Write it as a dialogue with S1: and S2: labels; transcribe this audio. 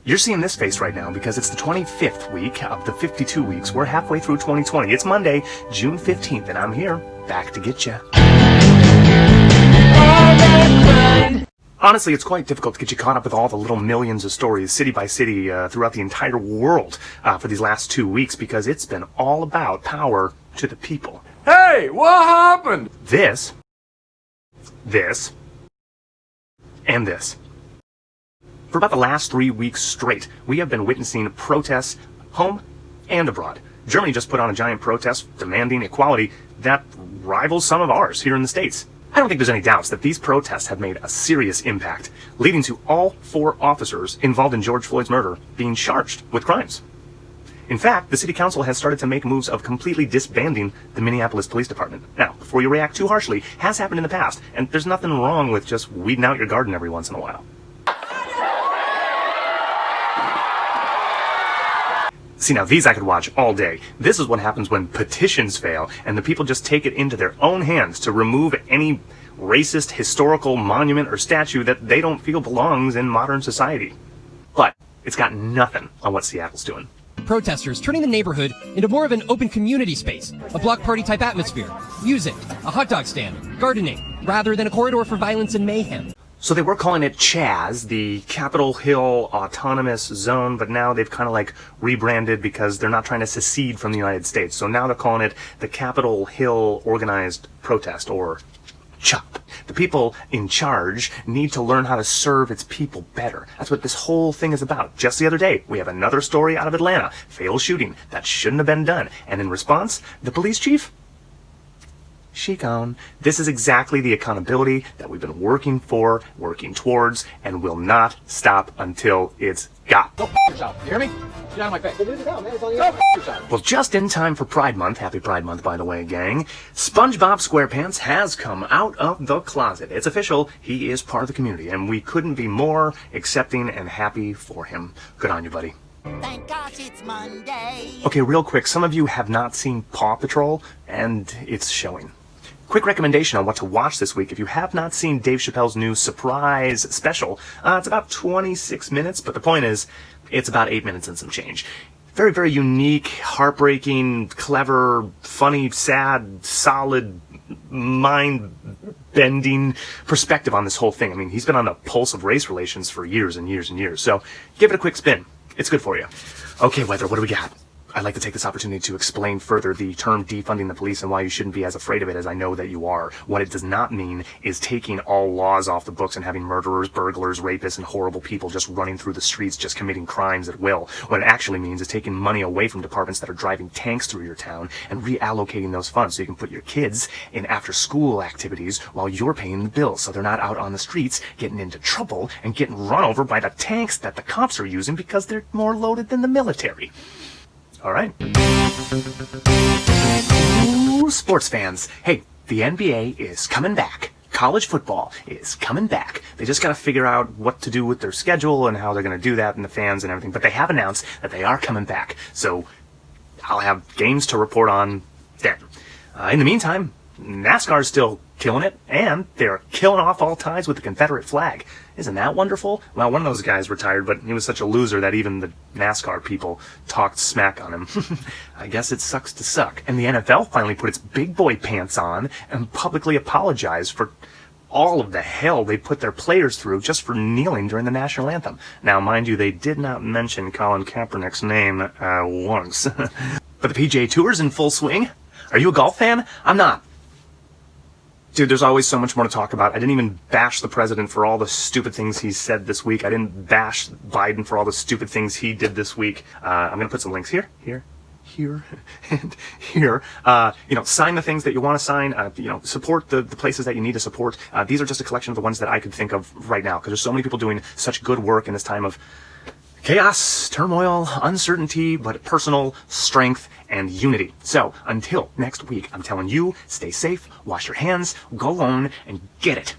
S1: You're seeing this face right now because it's the 25th week of the 52 weeks. We're halfway through 2020. It's Monday, June 15th, and I'm here, back to get you. Honestly, it's quite difficult to get you caught up with all the little millions of stories, city by city, throughout the entire world for these last 2 weeks, because it's been all about power to the people.
S2: Hey, what happened?
S1: This, and this. For about the last 3 weeks straight, we have been witnessing protests home and abroad. Germany just put on a giant protest demanding equality that rivals some of ours here in the States. I don't think there's any doubts that these protests have made a serious impact, leading to all 4 officers involved in George Floyd's murder being charged with crimes. In fact, the city council has started to make moves of completely disbanding the Minneapolis Police Department. Now, before you react too harshly, has happened in the past, and there's nothing wrong with just weeding out your garden every once in a while. See, now these I could watch all day. This is what happens when petitions fail and the people just take it into their own hands to remove any racist historical monument or statue that they don't feel belongs in modern society. But it's got nothing on what Seattle's doing.
S3: Protesters turning the neighborhood into more of an open community space, a block party type atmosphere, music, a hot dog stand, gardening, rather than a corridor for violence and mayhem.
S1: So they were calling it CHAZ, the Capitol Hill Autonomous Zone, but now they've kind of like rebranded because they're not trying to secede from the United States. So now they're calling it the Capitol Hill Organized Protest, or CHOP. The people in charge need to learn how to serve its people better. That's what this whole thing is about. Just the other day, we have another story out of Atlanta. Fatal shooting that shouldn't have been done. And in response, the police chief? She gone. This is exactly the accountability that we've been working towards, and will not stop until it's got.
S2: Go f*** yourself. You hear me? Get out of my face. Go f*** yourself.
S1: Well, just in time for Pride Month, happy Pride Month, by the way, gang, SpongeBob SquarePants has come out of the closet. It's official. He is part of the community, and we couldn't be more accepting and happy for him. Good on you, buddy.
S4: Thank gosh it's Monday.
S1: Okay, real quick, some of you have not seen Paw Patrol, and it's showing. Quick recommendation on what to watch this week. If you have not seen Dave Chappelle's new surprise special, it's about 26 minutes, but the point is, it's about 8 minutes and some change. Very, very unique, heartbreaking, clever, funny, sad, solid, mind-bending perspective on this whole thing. I mean, he's been on the pulse of race relations for years and years and years, so give it a quick spin. It's good for you. Okay, Weather, what do we got? I'd like to take this opportunity to explain further the term defunding the police and why you shouldn't be as afraid of it as I know that you are. What it does not mean is taking all laws off the books and having murderers, burglars, rapists, and horrible people just running through the streets, just committing crimes at will. What it actually means is taking money away from departments that are driving tanks through your town and reallocating those funds so you can put your kids in after-school activities while you're paying the bills, so they're not out on the streets getting into trouble and getting run over by the tanks that the cops are using because they're more loaded than the military. All right. Ooh, sports fans. Hey, the NBA is coming back. College football is coming back. They just got to figure out what to do with their schedule and how they're going to do that and the fans and everything. But they have announced that they are coming back. So I'll have games to report on then. In the meantime, NASCAR's still killing it, and they're killing off all ties with the Confederate flag. Isn't that wonderful? Well, one of those guys retired, but he was such a loser that even the NASCAR people talked smack on him. I guess it sucks to suck. And the NFL finally put its big boy pants on and publicly apologized for all of the hell they put their players through just for kneeling during the national anthem. Now, mind you, they did not mention Colin Kaepernick's name once. But the PGA Tour's in full swing. Are you a golf fan? I'm not. Dude, there's always so much more to talk about. I didn't even bash the president for all the stupid things he said this week. I didn't bash Biden for all the stupid things he did this week. I'm going to put some links here, and here. Sign the things that you want to sign. Support the places that you need to support. These are just a collection of the ones that I could think of right now, because there's so many people doing such good work in this time of chaos, turmoil, uncertainty, but personal strength and unity. So, until next week, I'm telling you, stay safe, wash your hands, go on, and get it.